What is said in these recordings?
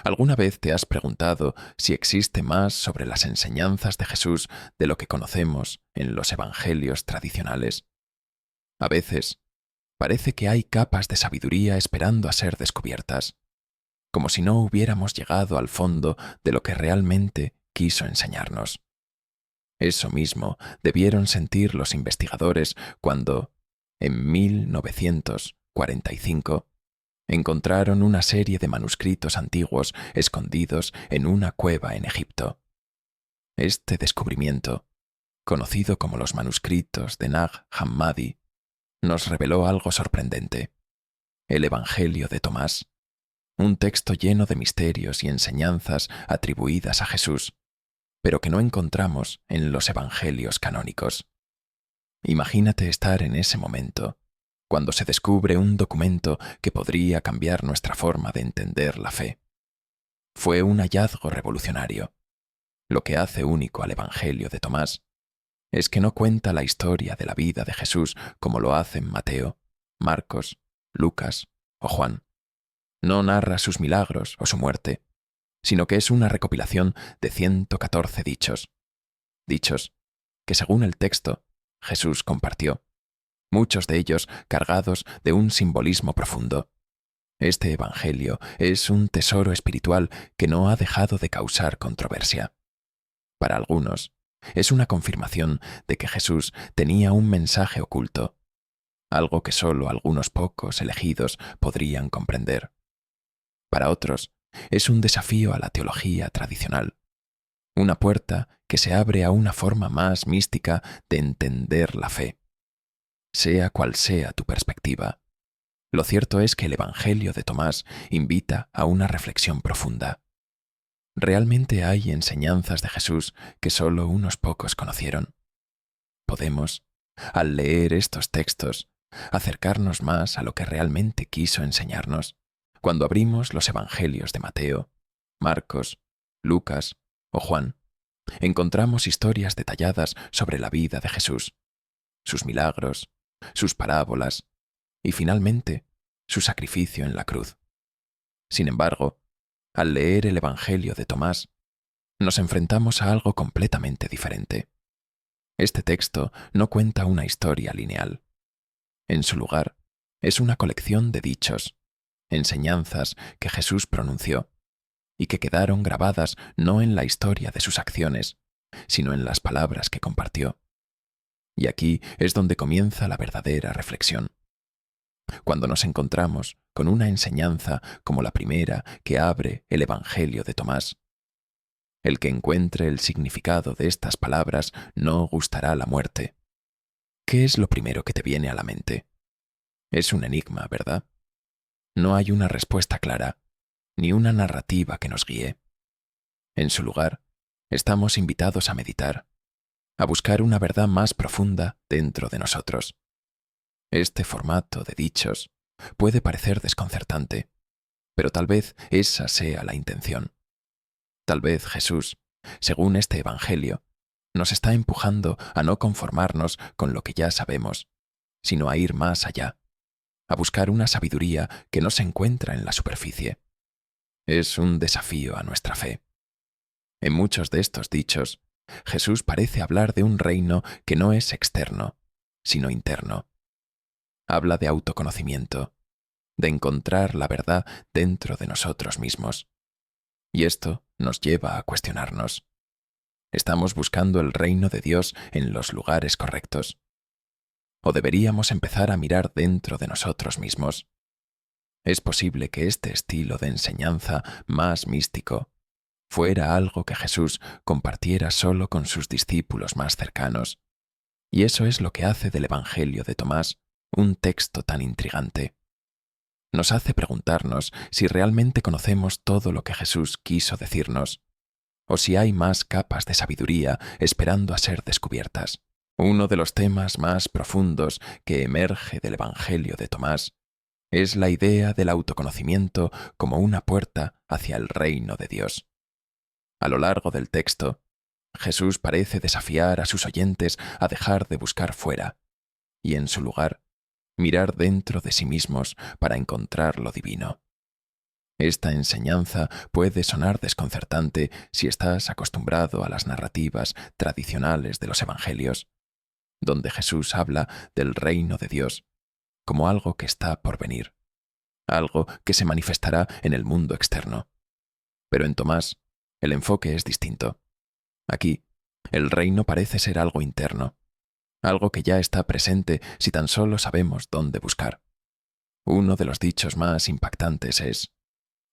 ¿Alguna vez te has preguntado si existe más sobre las enseñanzas de Jesús de lo que conocemos en los evangelios tradicionales? A veces, parece que hay capas de sabiduría esperando a ser descubiertas, como si no hubiéramos llegado al fondo de lo que realmente quiso enseñarnos. Eso mismo debieron sentir los investigadores cuando, en 1945, encontraron una serie de manuscritos antiguos escondidos en una cueva en Egipto. Este descubrimiento, conocido como los manuscritos de Nag Hammadi, nos reveló algo sorprendente: el Evangelio de Tomás, un texto lleno de misterios y enseñanzas atribuidas a Jesús, pero que no encontramos en los evangelios canónicos. Imagínate estar en ese momento, cuando se descubre un documento que podría cambiar nuestra forma de entender la fe. Fue un hallazgo revolucionario. Lo que hace único al Evangelio de Tomás es que no cuenta la historia de la vida de Jesús como lo hacen Mateo, Marcos, Lucas o Juan. No narra sus milagros o su muerte, sino que es una recopilación de 114 dichos. Dichos que, según el texto, Jesús compartió, muchos de ellos cargados de un simbolismo profundo. Este Evangelio es un tesoro espiritual que no ha dejado de causar controversia. Para algunos, es una confirmación de que Jesús tenía un mensaje oculto, algo que solo algunos pocos elegidos podrían comprender. Para otros, es un desafío a la teología tradicional, una puerta que se abre a una forma más mística de entender la fe. Sea cual sea tu perspectiva, lo cierto es que el Evangelio de Tomás invita a una reflexión profunda. ¿Realmente hay enseñanzas de Jesús que solo unos pocos conocieron? Podemos, al leer estos textos, acercarnos más a lo que realmente quiso enseñarnos cuando abrimos los Evangelios de Mateo, Marcos, Lucas o Juan. Encontramos historias detalladas sobre la vida de Jesús, sus milagros, sus parábolas y, finalmente, su sacrificio en la cruz. Sin embargo, al leer el Evangelio de Tomás, nos enfrentamos a algo completamente diferente. Este texto no cuenta una historia lineal. En su lugar, es una colección de dichos, enseñanzas que Jesús pronunció y que quedaron grabadas no en la historia de sus acciones, sino en las palabras que compartió. Y aquí es donde comienza la verdadera reflexión. Cuando nos encontramos con una enseñanza como la primera que abre el Evangelio de Tomás, el que encuentre el significado de estas palabras no gustará la muerte. ¿Qué es lo primero que te viene a la mente? Es un enigma, ¿verdad? No hay una respuesta clara, ni una narrativa que nos guíe. En su lugar, estamos invitados a meditar, a buscar una verdad más profunda dentro de nosotros. Este formato de dichos puede parecer desconcertante, pero tal vez esa sea la intención. Tal vez Jesús, según este Evangelio, nos está empujando a no conformarnos con lo que ya sabemos, sino a ir más allá, a buscar una sabiduría que no se encuentra en la superficie. Es un desafío a nuestra fe. En muchos de estos dichos, Jesús parece hablar de un reino que no es externo, sino interno. Habla de autoconocimiento, de encontrar la verdad dentro de nosotros mismos. Y esto nos lleva a cuestionarnos. ¿Estamos buscando el reino de Dios en los lugares correctos? ¿O deberíamos empezar a mirar dentro de nosotros mismos? Es posible que este estilo de enseñanza más místico fuera algo que Jesús compartiera solo con sus discípulos más cercanos, y eso es lo que hace del Evangelio de Tomás un texto tan intrigante. Nos hace preguntarnos si realmente conocemos todo lo que Jesús quiso decirnos, o si hay más capas de sabiduría esperando a ser descubiertas. Uno de los temas más profundos que emerge del Evangelio de Tomás es la idea del autoconocimiento como una puerta hacia el reino de Dios. A lo largo del texto, Jesús parece desafiar a sus oyentes a dejar de buscar fuera y, en su lugar, mirar dentro de sí mismos para encontrar lo divino. Esta enseñanza puede sonar desconcertante si estás acostumbrado a las narrativas tradicionales de los evangelios, donde Jesús habla del reino de Dios como algo que está por venir, algo que se manifestará en el mundo externo. Pero en Tomás, el enfoque es distinto. Aquí, el reino parece ser algo interno, algo que ya está presente si tan solo sabemos dónde buscar. Uno de los dichos más impactantes es: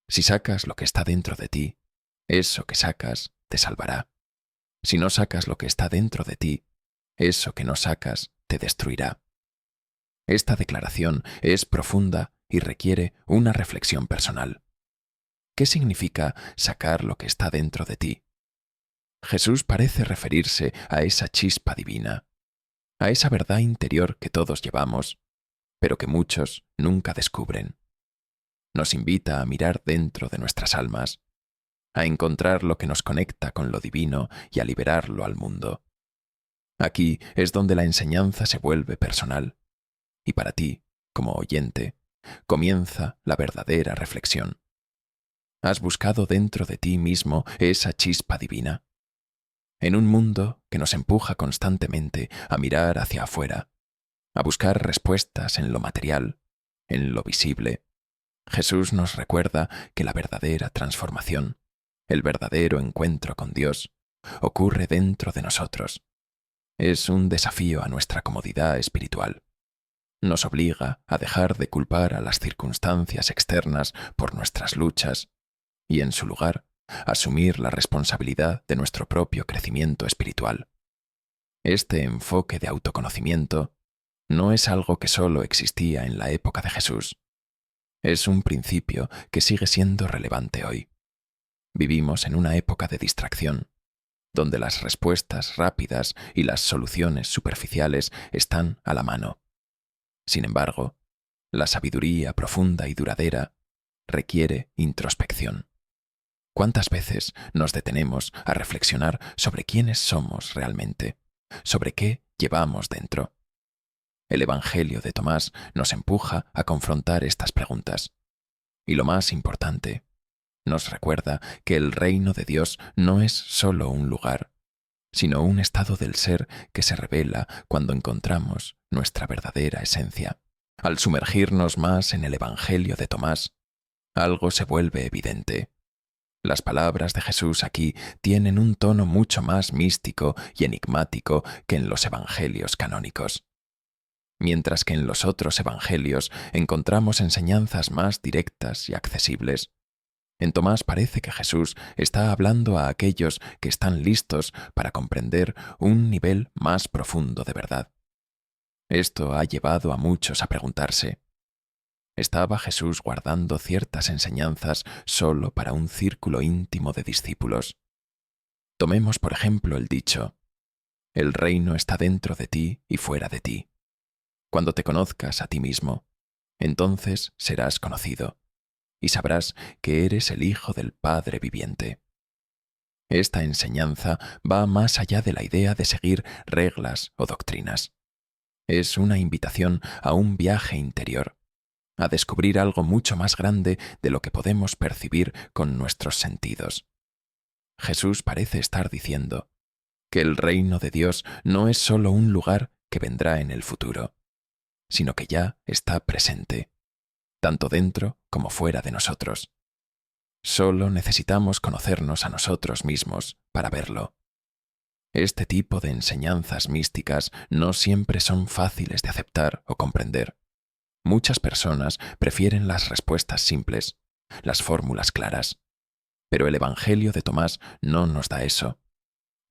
si sacas lo que está dentro de ti, eso que sacas te salvará. Si no sacas lo que está dentro de ti, eso que no sacas te destruirá. Esta declaración es profunda y requiere una reflexión personal. ¿Qué significa sacar lo que está dentro de ti? Jesús parece referirse a esa chispa divina, a esa verdad interior que todos llevamos, pero que muchos nunca descubren. Nos invita a mirar dentro de nuestras almas, a encontrar lo que nos conecta con lo divino y a liberarlo al mundo. Aquí es donde la enseñanza se vuelve personal, y para ti, como oyente, comienza la verdadera reflexión. ¿Has buscado dentro de ti mismo esa chispa divina? En un mundo que nos empuja constantemente a mirar hacia afuera, a buscar respuestas en lo material, en lo visible, Jesús nos recuerda que la verdadera transformación, el verdadero encuentro con Dios, ocurre dentro de nosotros. Es un desafío a nuestra comodidad espiritual. Nos obliga a dejar de culpar a las circunstancias externas por nuestras luchas y, en su lugar, asumir la responsabilidad de nuestro propio crecimiento espiritual. Este enfoque de autoconocimiento no es algo que solo existía en la época de Jesús. Es un principio que sigue siendo relevante hoy. Vivimos en una época de distracción, donde las respuestas rápidas y las soluciones superficiales están a la mano. Sin embargo, la sabiduría profunda y duradera requiere introspección. ¿Cuántas veces nos detenemos a reflexionar sobre quiénes somos realmente, sobre qué llevamos dentro? El Evangelio de Tomás nos empuja a confrontar estas preguntas. Y lo más importante, nos recuerda que el reino de Dios no es solo un lugar, sino un estado del ser que se revela cuando encontramos nuestra verdadera esencia. Al sumergirnos más en el Evangelio de Tomás, algo se vuelve evidente. Las palabras de Jesús aquí tienen un tono mucho más místico y enigmático que en los evangelios canónicos. Mientras que en los otros evangelios encontramos enseñanzas más directas y accesibles, en Tomás parece que Jesús está hablando a aquellos que están listos para comprender un nivel más profundo de verdad. Esto ha llevado a muchos a preguntarse: ¿estaba Jesús guardando ciertas enseñanzas solo para un círculo íntimo de discípulos? Tomemos, por ejemplo, el dicho: el reino está dentro de ti y fuera de ti. Cuando te conozcas a ti mismo, entonces serás conocido y sabrás que eres el Hijo del Padre viviente. Esta enseñanza va más allá de la idea de seguir reglas o doctrinas. Es una invitación a un viaje interior, a descubrir algo mucho más grande de lo que podemos percibir con nuestros sentidos. Jesús parece estar diciendo que el reino de Dios no es solo un lugar que vendrá en el futuro, sino que ya está presente, tanto dentro como fuera de nosotros. Solo necesitamos conocernos a nosotros mismos para verlo. Este tipo de enseñanzas místicas no siempre son fáciles de aceptar o comprender. Muchas personas prefieren las respuestas simples, las fórmulas claras. Pero el Evangelio de Tomás no nos da eso.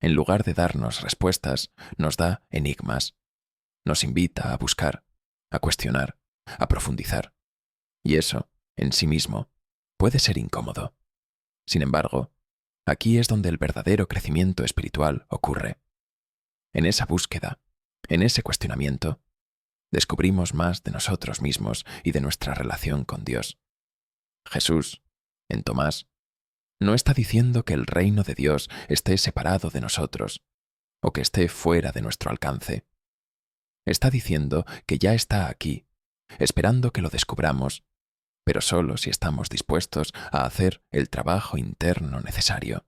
En lugar de darnos respuestas, nos da enigmas. Nos invita a buscar, a cuestionar, a profundizar. Y eso, en sí mismo, puede ser incómodo. Sin embargo, aquí es donde el verdadero crecimiento espiritual ocurre. En esa búsqueda, en ese cuestionamiento, descubrimos más de nosotros mismos y de nuestra relación con Dios. Jesús, en Tomás, no está diciendo que el reino de Dios esté separado de nosotros o que esté fuera de nuestro alcance. Está diciendo que ya está aquí, esperando que lo descubramos pero solo si estamos dispuestos a hacer el trabajo interno necesario.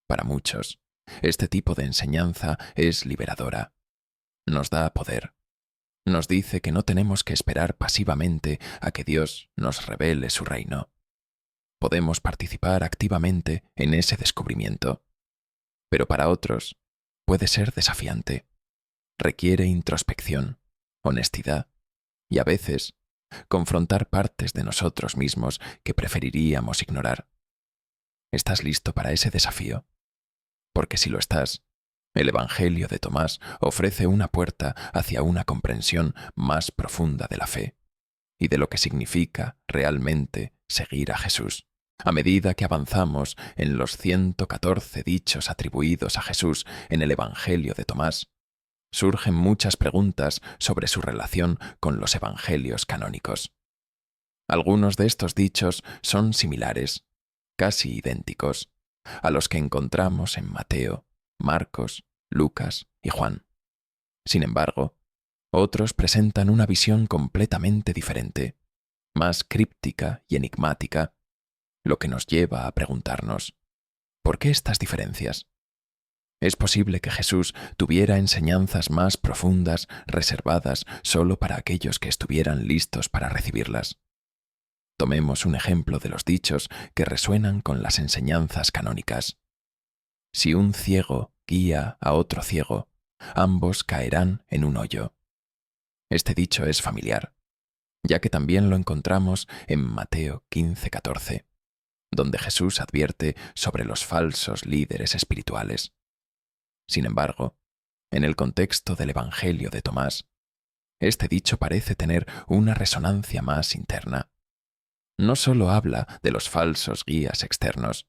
Para muchos, este tipo de enseñanza es liberadora. Nos da poder. Nos dice que no tenemos que esperar pasivamente a que Dios nos revele su reino. Podemos participar activamente en ese descubrimiento. Pero para otros, puede ser desafiante. Requiere introspección, honestidad y a veces confrontar partes de nosotros mismos que preferiríamos ignorar. ¿Estás listo para ese desafío? Porque si lo estás, el Evangelio de Tomás ofrece una puerta hacia una comprensión más profunda de la fe y de lo que significa realmente seguir a Jesús. A medida que avanzamos en los 114 dichos atribuidos a Jesús en el Evangelio de Tomás, surgen muchas preguntas sobre su relación con los evangelios canónicos. Algunos de estos dichos son similares, casi idénticos, a los que encontramos en Mateo, Marcos, Lucas y Juan. Sin embargo, otros presentan una visión completamente diferente, más críptica y enigmática, lo que nos lleva a preguntarnos, ¿por qué estas diferencias? ¿Es posible que Jesús tuviera enseñanzas más profundas reservadas solo para aquellos que estuvieran listos para recibirlas? Tomemos un ejemplo de los dichos que resuenan con las enseñanzas canónicas. Si un ciego guía a otro ciego, ambos caerán en un hoyo. Este dicho es familiar, ya que también lo encontramos en Mateo 15:14, donde Jesús advierte sobre los falsos líderes espirituales. Sin embargo, en el contexto del Evangelio de Tomás, este dicho parece tener una resonancia más interna. No solo habla de los falsos guías externos,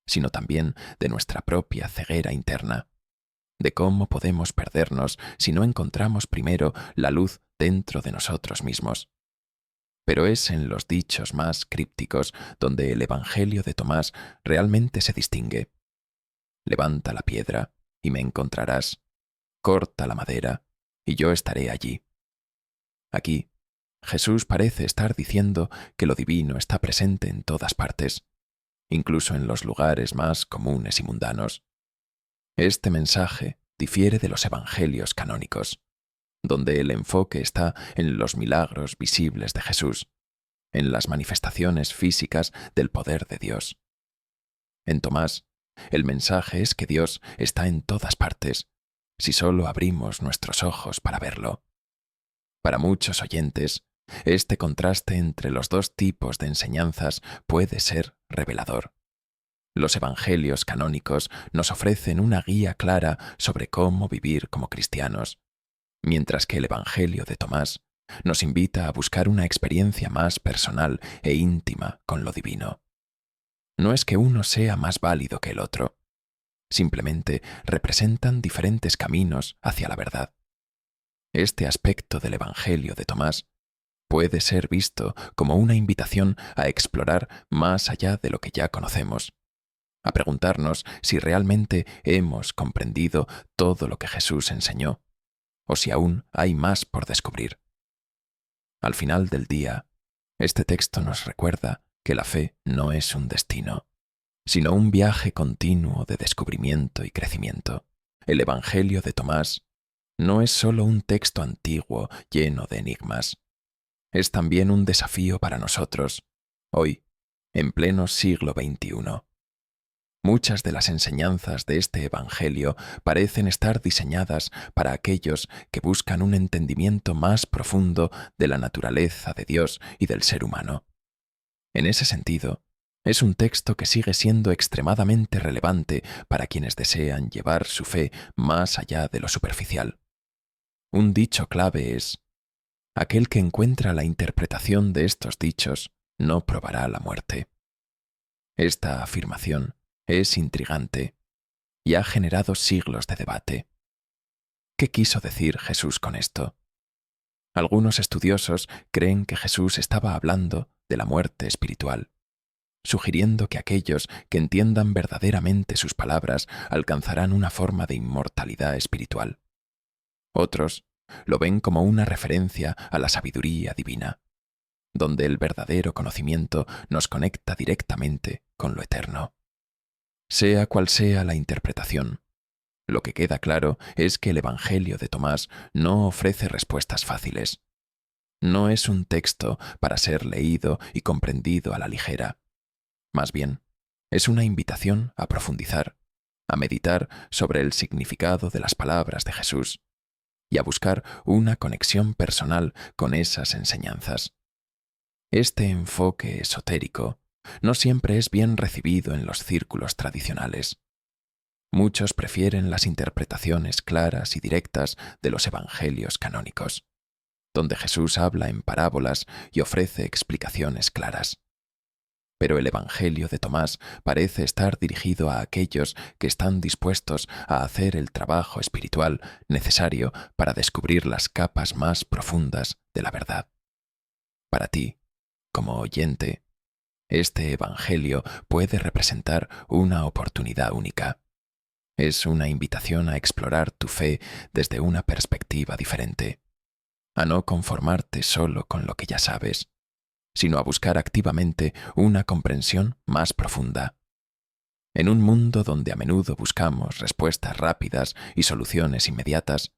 sino también de nuestra propia ceguera interna, de cómo podemos perdernos si no encontramos primero la luz dentro de nosotros mismos. Pero es en los dichos más crípticos donde el Evangelio de Tomás realmente se distingue. Levanta la piedra y me encontrarás. Corta la madera y yo estaré allí. Aquí, Jesús parece estar diciendo que lo divino está presente en todas partes, incluso en los lugares más comunes y mundanos. Este mensaje difiere de los evangelios canónicos, donde el enfoque está en los milagros visibles de Jesús, en las manifestaciones físicas del poder de Dios. En Tomás, el mensaje es que Dios está en todas partes, si solo abrimos nuestros ojos para verlo. Para muchos oyentes, este contraste entre los dos tipos de enseñanzas puede ser revelador. Los evangelios canónicos nos ofrecen una guía clara sobre cómo vivir como cristianos, mientras que el Evangelio de Tomás nos invita a buscar una experiencia más personal e íntima con lo divino. No es que uno sea más válido que el otro, simplemente representan diferentes caminos hacia la verdad. Este aspecto del Evangelio de Tomás puede ser visto como una invitación a explorar más allá de lo que ya conocemos, a preguntarnos si realmente hemos comprendido todo lo que Jesús enseñó, o si aún hay más por descubrir. Al final del día, este texto nos recuerda que la fe no es un destino, sino un viaje continuo de descubrimiento y crecimiento. El Evangelio de Tomás no es solo un texto antiguo lleno de enigmas, es también un desafío para nosotros, hoy, en pleno siglo XXI. Muchas de las enseñanzas de este Evangelio parecen estar diseñadas para aquellos que buscan un entendimiento más profundo de la naturaleza de Dios y del ser humano. En ese sentido, es un texto que sigue siendo extremadamente relevante para quienes desean llevar su fe más allá de lo superficial. Un dicho clave es: aquel que encuentra la interpretación de estos dichos no probará la muerte. Esta afirmación es intrigante y ha generado siglos de debate. ¿Qué quiso decir Jesús con esto? Algunos estudiosos creen que Jesús estaba hablando de la muerte espiritual, sugiriendo que aquellos que entiendan verdaderamente sus palabras alcanzarán una forma de inmortalidad espiritual. Otros lo ven como una referencia a la sabiduría divina, donde el verdadero conocimiento nos conecta directamente con lo eterno. Sea cual sea la interpretación, lo que queda claro es que el Evangelio de Tomás no ofrece respuestas fáciles. No es un texto para ser leído y comprendido a la ligera. Más bien, es una invitación a profundizar, a meditar sobre el significado de las palabras de Jesús y a buscar una conexión personal con esas enseñanzas. Este enfoque esotérico no siempre es bien recibido en los círculos tradicionales. Muchos prefieren las interpretaciones claras y directas de los evangelios canónicos, donde Jesús habla en parábolas y ofrece explicaciones claras. Pero el Evangelio de Tomás parece estar dirigido a aquellos que están dispuestos a hacer el trabajo espiritual necesario para descubrir las capas más profundas de la verdad. Para ti, como oyente, este Evangelio puede representar una oportunidad única. Es una invitación a explorar tu fe desde una perspectiva diferente, a no conformarte solo con lo que ya sabes, sino a buscar activamente una comprensión más profunda. En un mundo donde a menudo buscamos respuestas rápidas y soluciones inmediatas,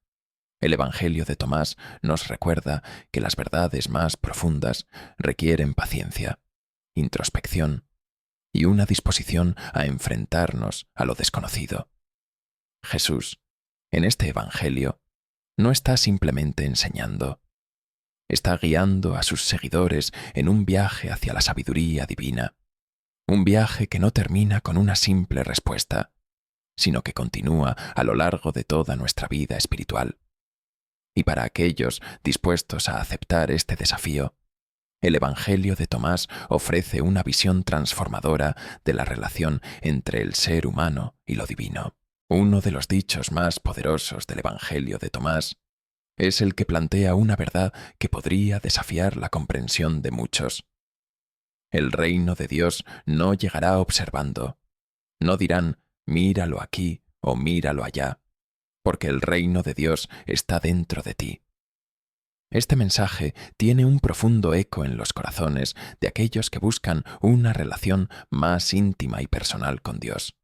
el Evangelio de Tomás nos recuerda que las verdades más profundas requieren paciencia, introspección y una disposición a enfrentarnos a lo desconocido. Jesús, en este Evangelio, no está simplemente enseñando, está guiando a sus seguidores en un viaje hacia la sabiduría divina, un viaje que no termina con una simple respuesta, sino que continúa a lo largo de toda nuestra vida espiritual. Y para aquellos dispuestos a aceptar este desafío, el Evangelio de Tomás ofrece una visión transformadora de la relación entre el ser humano y lo divino. Uno de los dichos más poderosos del Evangelio de Tomás es el que plantea una verdad que podría desafiar la comprensión de muchos. El reino de Dios no llegará observando. No dirán, míralo aquí o míralo allá, porque el reino de Dios está dentro de ti. Este mensaje tiene un profundo eco en los corazones de aquellos que buscan una relación más íntima y personal con Dios.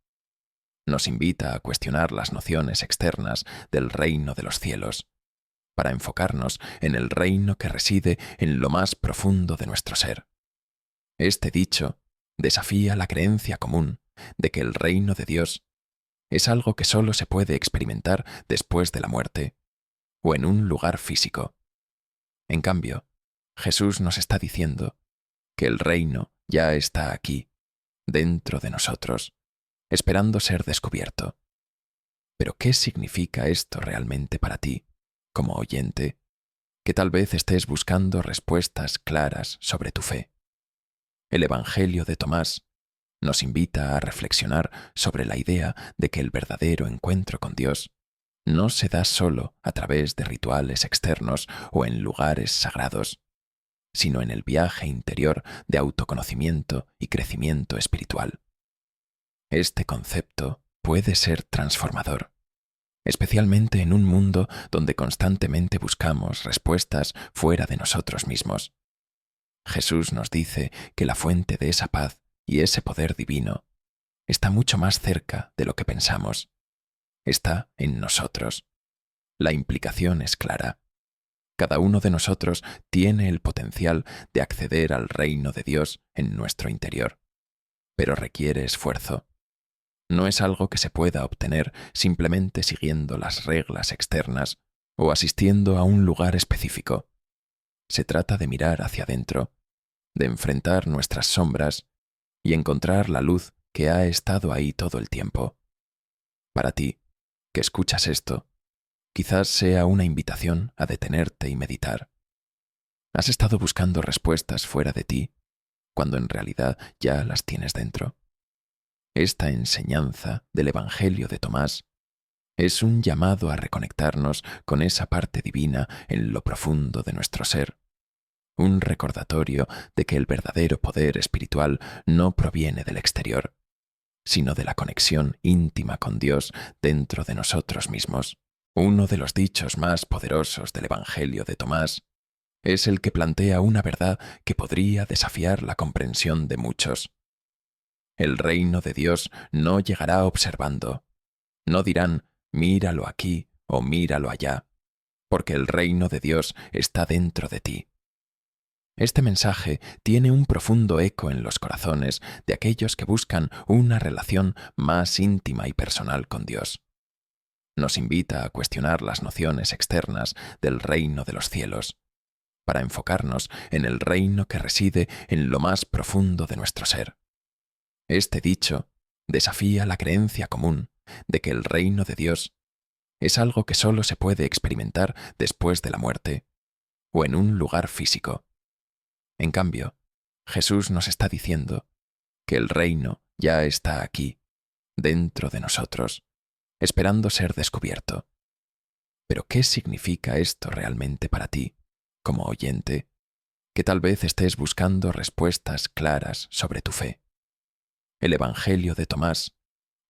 Nos invita a cuestionar las nociones externas del reino de los cielos, para enfocarnos en el reino que reside en lo más profundo de nuestro ser. Este dicho desafía la creencia común de que el reino de Dios es algo que solo se puede experimentar después de la muerte o en un lugar físico. En cambio, Jesús nos está diciendo que el reino ya está aquí, dentro de nosotros, esperando ser descubierto. Pero ¿qué significa esto realmente para ti, como oyente, que tal vez estés buscando respuestas claras sobre tu fe? El Evangelio de Tomás nos invita a reflexionar sobre la idea de que el verdadero encuentro con Dios no se da solo a través de rituales externos o en lugares sagrados, sino en el viaje interior de autoconocimiento y crecimiento espiritual. Este concepto puede ser transformador, especialmente en un mundo donde constantemente buscamos respuestas fuera de nosotros mismos. Jesús nos dice que la fuente de esa paz y ese poder divino está mucho más cerca de lo que pensamos. Está en nosotros. La implicación es clara. Cada uno de nosotros tiene el potencial de acceder al reino de Dios en nuestro interior, pero requiere esfuerzo. No es algo que se pueda obtener simplemente siguiendo las reglas externas o asistiendo a un lugar específico. Se trata de mirar hacia adentro, de enfrentar nuestras sombras y encontrar la luz que ha estado ahí todo el tiempo. Para ti, que escuchas esto, quizás sea una invitación a detenerte y meditar. ¿Has estado buscando respuestas fuera de ti, cuando en realidad ya las tienes dentro? Esta enseñanza del Evangelio de Tomás es un llamado a reconectarnos con esa parte divina en lo profundo de nuestro ser, un recordatorio de que el verdadero poder espiritual no proviene del exterior, sino de la conexión íntima con Dios dentro de nosotros mismos. Uno de los dichos más poderosos del Evangelio de Tomás Es el que plantea una verdad que podría desafiar la comprensión de muchos. El reino de Dios no llegará observando. No dirán, míralo aquí o míralo allá, porque el reino de Dios está dentro de ti. Este mensaje tiene un profundo eco en los corazones de aquellos que buscan una relación más íntima y personal con Dios. Nos invita a cuestionar las nociones externas del reino de los cielos, para enfocarnos en el reino que reside en lo más profundo de nuestro ser. Este dicho desafía la creencia común de que el reino de Dios es algo que solo se puede experimentar después de la muerte o en un lugar físico. En cambio, Jesús nos está diciendo que el reino ya está aquí, dentro de nosotros, esperando ser descubierto. Pero ¿qué significa esto realmente para ti, como oyente, que tal vez estés buscando respuestas claras sobre tu fe? El Evangelio de Tomás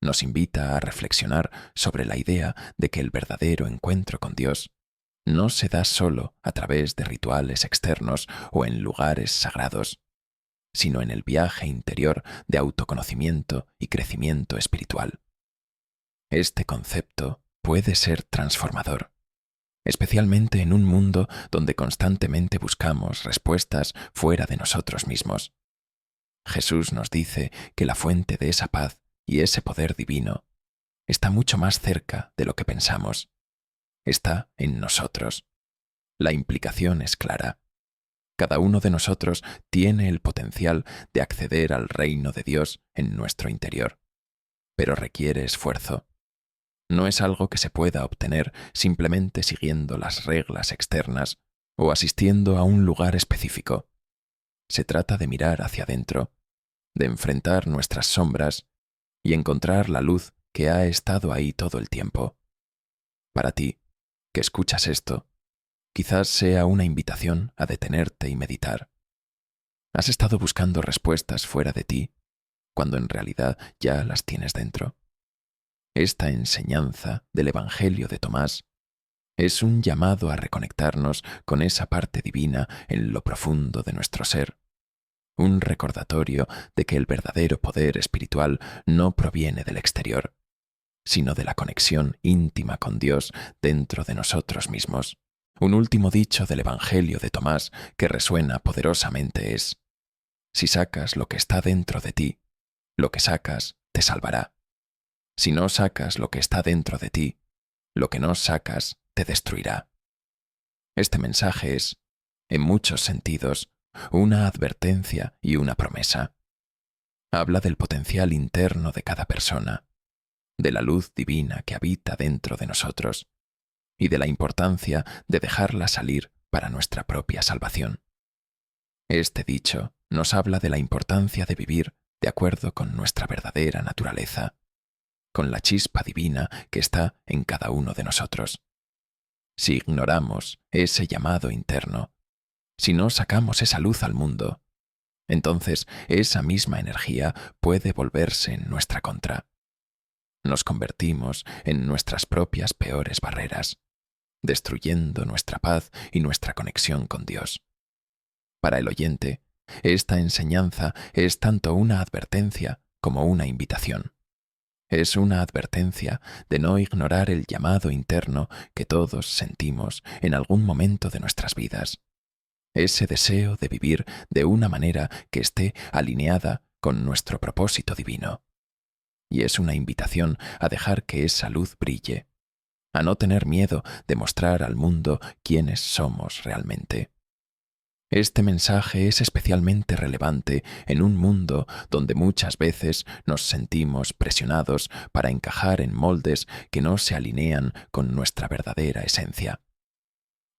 nos invita a reflexionar sobre la idea de que el verdadero encuentro con Dios no se da solo a través de rituales externos o en lugares sagrados, sino en el viaje interior de autoconocimiento y crecimiento espiritual. Este concepto puede ser transformador, especialmente en un mundo donde constantemente buscamos respuestas fuera de nosotros mismos. Jesús nos dice que la fuente de esa paz y ese poder divino está mucho más cerca de lo que pensamos. Está en nosotros. La implicación es clara. Cada uno de nosotros tiene el potencial de acceder al reino de Dios en nuestro interior, pero requiere esfuerzo. No es algo que se pueda obtener simplemente siguiendo las reglas externas o asistiendo a un lugar específico. Se trata de mirar hacia adentro, de enfrentar nuestras sombras y encontrar la luz que ha estado ahí todo el tiempo. Para ti, que escuchas esto, quizás sea una invitación a detenerte y meditar. ¿Has estado buscando respuestas fuera de ti, cuando en realidad ya las tienes dentro? Esta enseñanza del Evangelio de Tomás es un llamado a reconectarnos con esa parte divina en lo profundo de nuestro ser, un recordatorio de que el verdadero poder espiritual no proviene del exterior, sino de la conexión íntima con Dios dentro de nosotros mismos. Un último dicho del Evangelio de Tomás que resuena poderosamente es: si sacas lo que está dentro de ti, lo que sacas te salvará. Si no sacas lo que está dentro de ti, lo que no sacas te destruirá. Este mensaje es, en muchos sentidos, una advertencia y una promesa. Habla del potencial interno de cada persona, de la luz divina que habita dentro de nosotros y de la importancia de dejarla salir para nuestra propia salvación. Este dicho nos habla de la importancia de vivir de acuerdo con nuestra verdadera naturaleza, con la chispa divina que está en cada uno de nosotros. Si ignoramos ese llamado interno, si no sacamos esa luz al mundo, entonces esa misma energía puede volverse en nuestra contra. Nos convertimos en nuestras propias peores barreras, destruyendo nuestra paz y nuestra conexión con Dios. Para el oyente, esta enseñanza es tanto una advertencia como una invitación. Es una advertencia de no ignorar el llamado interno que todos sentimos en algún momento de nuestras vidas. Ese deseo de vivir de una manera que esté alineada con nuestro propósito divino. Y es una invitación a dejar que esa luz brille, a no tener miedo de mostrar al mundo quiénes somos realmente. Este mensaje es especialmente relevante en un mundo donde muchas veces nos sentimos presionados para encajar en moldes que no se alinean con nuestra verdadera esencia.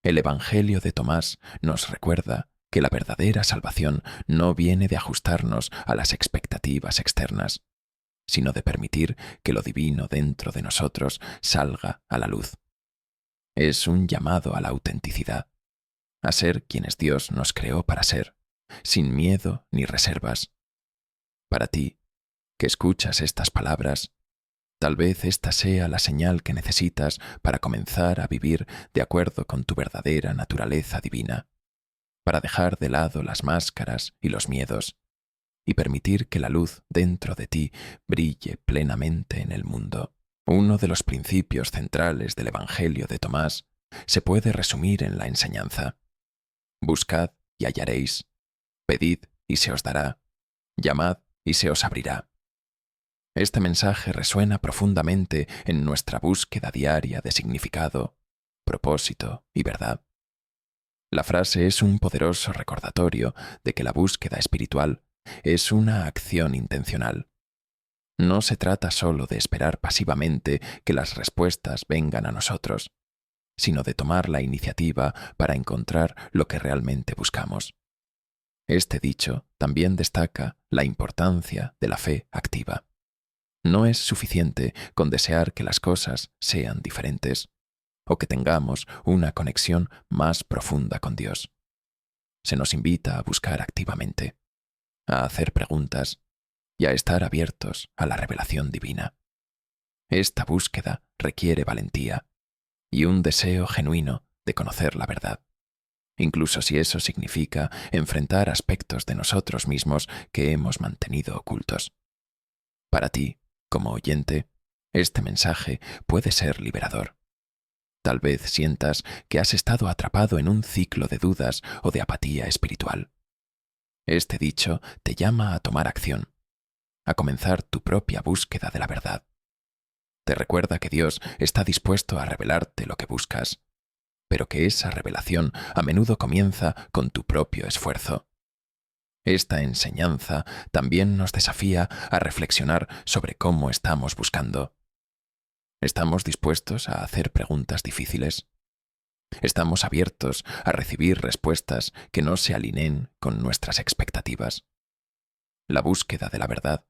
El Evangelio de Tomás nos recuerda que la verdadera salvación no viene de ajustarnos a las expectativas externas, sino de permitir que lo divino dentro de nosotros salga a la luz. Es un llamado a la autenticidad, a ser quienes Dios nos creó para ser, sin miedo ni reservas. Para ti, que escuchas estas palabras, tal vez esta sea la señal que necesitas para comenzar a vivir de acuerdo con tu verdadera naturaleza divina, para dejar de lado las máscaras y los miedos y permitir que la luz dentro de ti brille plenamente en el mundo. Uno de los principios centrales del Evangelio de Tomás se puede resumir en la enseñanza: buscad y hallaréis, pedid y se os dará, llamad y se os abrirá. Este mensaje resuena profundamente en nuestra búsqueda diaria de significado, propósito y verdad. La frase es un poderoso recordatorio de que la búsqueda espiritual es una acción intencional. No se trata solo de esperar pasivamente que las respuestas vengan a nosotros, sino de tomar la iniciativa para encontrar lo que realmente buscamos. Este dicho también destaca la importancia de la fe activa. No es suficiente con desear que las cosas sean diferentes o que tengamos una conexión más profunda con Dios. Se nos invita a buscar activamente, a hacer preguntas y a estar abiertos a la revelación divina. Esta búsqueda requiere valentía y un deseo genuino de conocer la verdad, incluso si eso significa enfrentar aspectos de nosotros mismos que hemos mantenido ocultos. Para ti, como oyente, este mensaje puede ser liberador. Tal vez sientas que has estado atrapado en un ciclo de dudas o de apatía espiritual. Este dicho te llama a tomar acción, a comenzar tu propia búsqueda de la verdad. Te recuerda que Dios está dispuesto a revelarte lo que buscas, pero que esa revelación a menudo comienza con tu propio esfuerzo. Esta enseñanza también nos desafía a reflexionar sobre cómo estamos buscando. ¿Estamos dispuestos a hacer preguntas difíciles? ¿Estamos abiertos a recibir respuestas que no se alineen con nuestras expectativas? La búsqueda de la verdad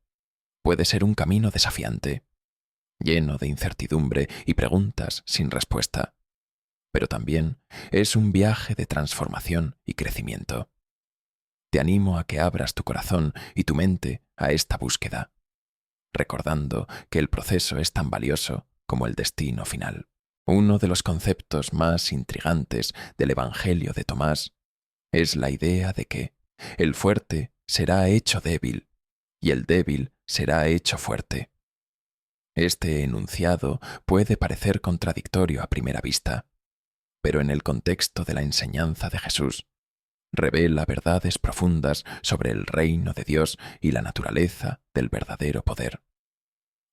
puede ser un camino desafiante, lleno de incertidumbre y preguntas sin respuesta, pero también es un viaje de transformación y crecimiento. Te animo a que abras tu corazón y tu mente a esta búsqueda, recordando que el proceso es tan valioso como el destino final. Uno de los conceptos más intrigantes del Evangelio de Tomás es la idea de que el fuerte será hecho débil y el débil será hecho fuerte. Este enunciado puede parecer contradictorio a primera vista, pero en el contexto de la enseñanza de Jesús, revela verdades profundas sobre el reino de Dios y la naturaleza del verdadero poder.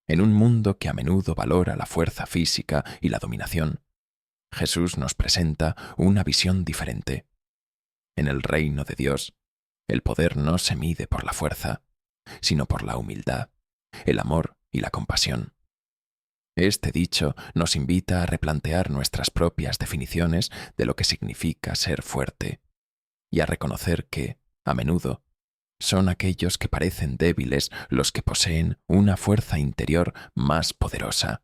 En un mundo que a menudo valora la fuerza física y la dominación, Jesús nos presenta una visión diferente. En el reino de Dios, el poder no se mide por la fuerza, sino por la humildad, el amor y la compasión. Este dicho nos invita a replantear nuestras propias definiciones de lo que significa ser fuerte y a reconocer que, a menudo, son aquellos que parecen débiles los que poseen una fuerza interior más poderosa.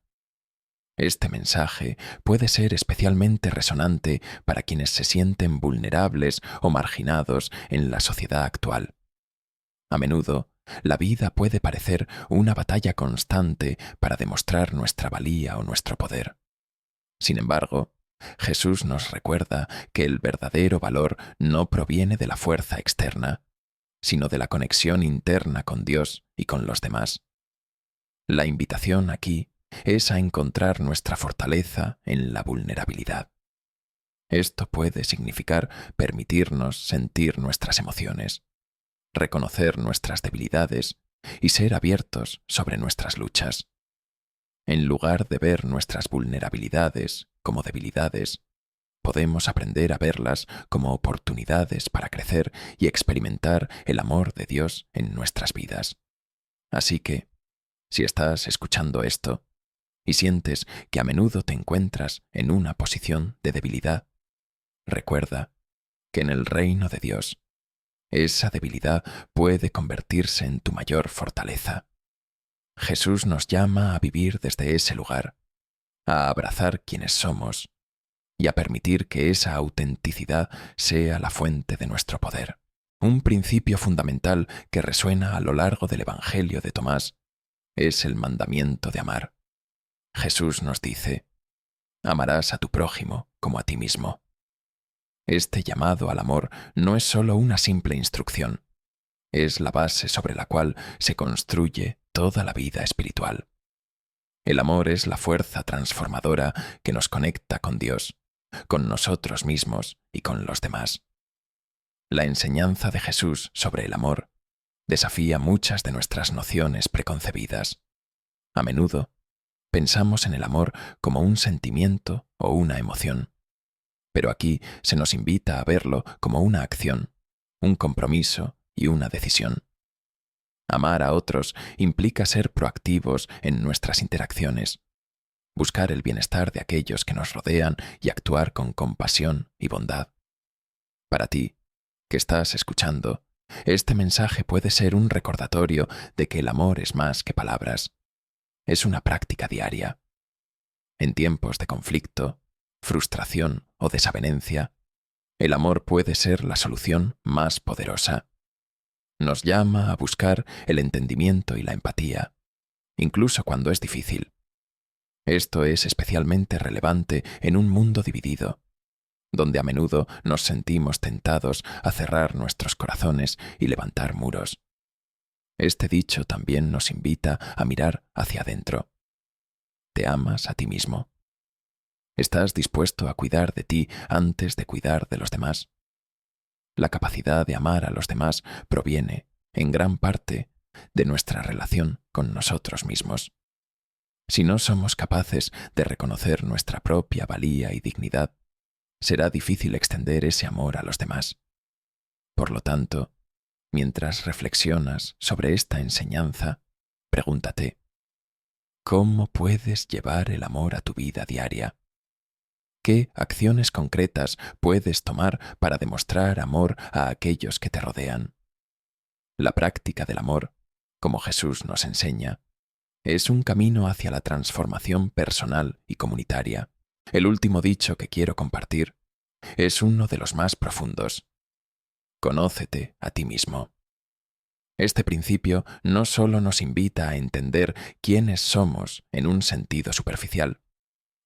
Este mensaje puede ser especialmente resonante para quienes se sienten vulnerables o marginados en la sociedad actual. A menudo, la vida puede parecer una batalla constante para demostrar nuestra valía o nuestro poder. Sin embargo, Jesús nos recuerda que el verdadero valor no proviene de la fuerza externa, sino de la conexión interna con Dios y con los demás. La invitación aquí es a encontrar nuestra fortaleza en la vulnerabilidad. Esto puede significar permitirnos sentir nuestras emociones, reconocer nuestras debilidades y ser abiertos sobre nuestras luchas. En lugar de ver nuestras vulnerabilidades como debilidades, podemos aprender a verlas como oportunidades para crecer y experimentar el amor de Dios en nuestras vidas. Así que, si estás escuchando esto y sientes que a menudo te encuentras en una posición de debilidad, recuerda que en el reino de Dios, esa debilidad puede convertirse en tu mayor fortaleza. Jesús nos llama a vivir desde ese lugar, a abrazar quienes somos y a permitir que esa autenticidad sea la fuente de nuestro poder. Un principio fundamental que resuena a lo largo del Evangelio de Tomás es el mandamiento de amar. Jesús nos dice: amarás a tu prójimo como a ti mismo. Este llamado al amor no es solo una simple instrucción, es la base sobre la cual se construye toda la vida espiritual. El amor es la fuerza transformadora que nos conecta con Dios, con nosotros mismos y con los demás. La enseñanza de Jesús sobre el amor desafía muchas de nuestras nociones preconcebidas. A menudo, pensamos en el amor como un sentimiento o una emoción, pero aquí se nos invita a verlo como una acción, un compromiso y una decisión. Amar a otros implica ser proactivos en nuestras interacciones, buscar el bienestar de aquellos que nos rodean y actuar con compasión y bondad. Para ti, que estás escuchando, este mensaje puede ser un recordatorio de que el amor es más que palabras. Es una práctica diaria. En tiempos de conflicto, frustración o desavenencia, el amor puede ser la solución más poderosa. Nos llama a buscar el entendimiento y la empatía, incluso cuando es difícil. Esto es especialmente relevante en un mundo dividido, donde a menudo nos sentimos tentados a cerrar nuestros corazones y levantar muros. Este dicho también nos invita a mirar hacia adentro. ¿Te amas a ti mismo? ¿Estás dispuesto a cuidar de ti antes de cuidar de los demás? La capacidad de amar a los demás proviene, en gran parte, de nuestra relación con nosotros mismos. Si no somos capaces de reconocer nuestra propia valía y dignidad, será difícil extender ese amor a los demás. Por lo tanto, mientras reflexionas sobre esta enseñanza, pregúntate, ¿cómo puedes llevar el amor a tu vida diaria? ¿Qué acciones concretas puedes tomar para demostrar amor a aquellos que te rodean? La práctica del amor, como Jesús nos enseña, es un camino hacia la transformación personal y comunitaria. El último dicho que quiero compartir es uno de los más profundos. Conócete a ti mismo. Este principio no solo nos invita a entender quiénes somos en un sentido superficial,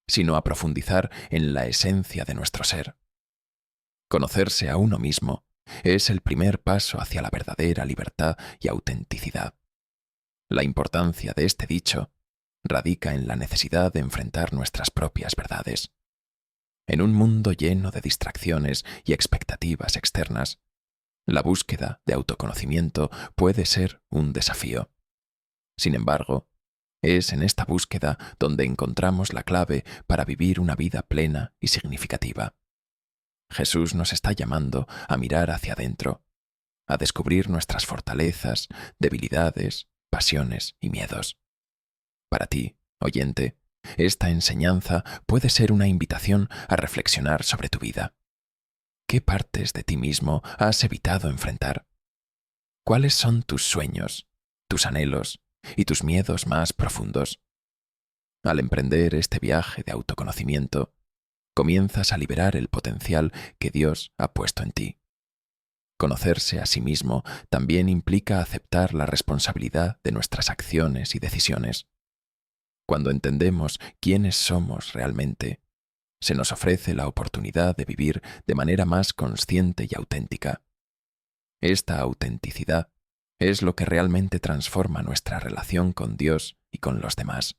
sino a profundizar en la esencia de nuestro ser. Conocerse a uno mismo es el primer paso hacia la verdadera libertad y autenticidad. La importancia de este dicho radica en la necesidad de enfrentar nuestras propias verdades. En un mundo lleno de distracciones y expectativas externas, la búsqueda de autoconocimiento puede ser un desafío. Sin embargo, es en esta búsqueda donde encontramos la clave para vivir una vida plena y significativa. Jesús nos está llamando a mirar hacia adentro, a descubrir nuestras fortalezas, debilidades, pasiones y miedos. Para ti, oyente, esta enseñanza puede ser una invitación a reflexionar sobre tu vida. ¿Qué partes de ti mismo has evitado enfrentar? ¿Cuáles son tus sueños, tus anhelos y tus miedos más profundos? Al emprender este viaje de autoconocimiento, comienzas a liberar el potencial que Dios ha puesto en ti. Conocerse a sí mismo también implica aceptar la responsabilidad de nuestras acciones y decisiones. Cuando entendemos quiénes somos realmente, se nos ofrece la oportunidad de vivir de manera más consciente y auténtica. Esta autenticidad es lo que realmente transforma nuestra relación con Dios y con los demás.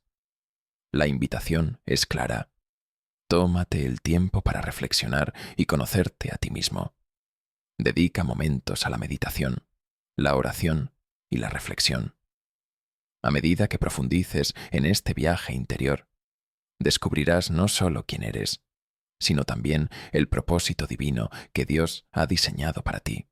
La invitación es clara. Tómate el tiempo para reflexionar y conocerte a ti mismo. Dedica momentos a la meditación, la oración y la reflexión. A medida que profundices en este viaje interior, descubrirás no solo quién eres, sino también el propósito divino que Dios ha diseñado para ti.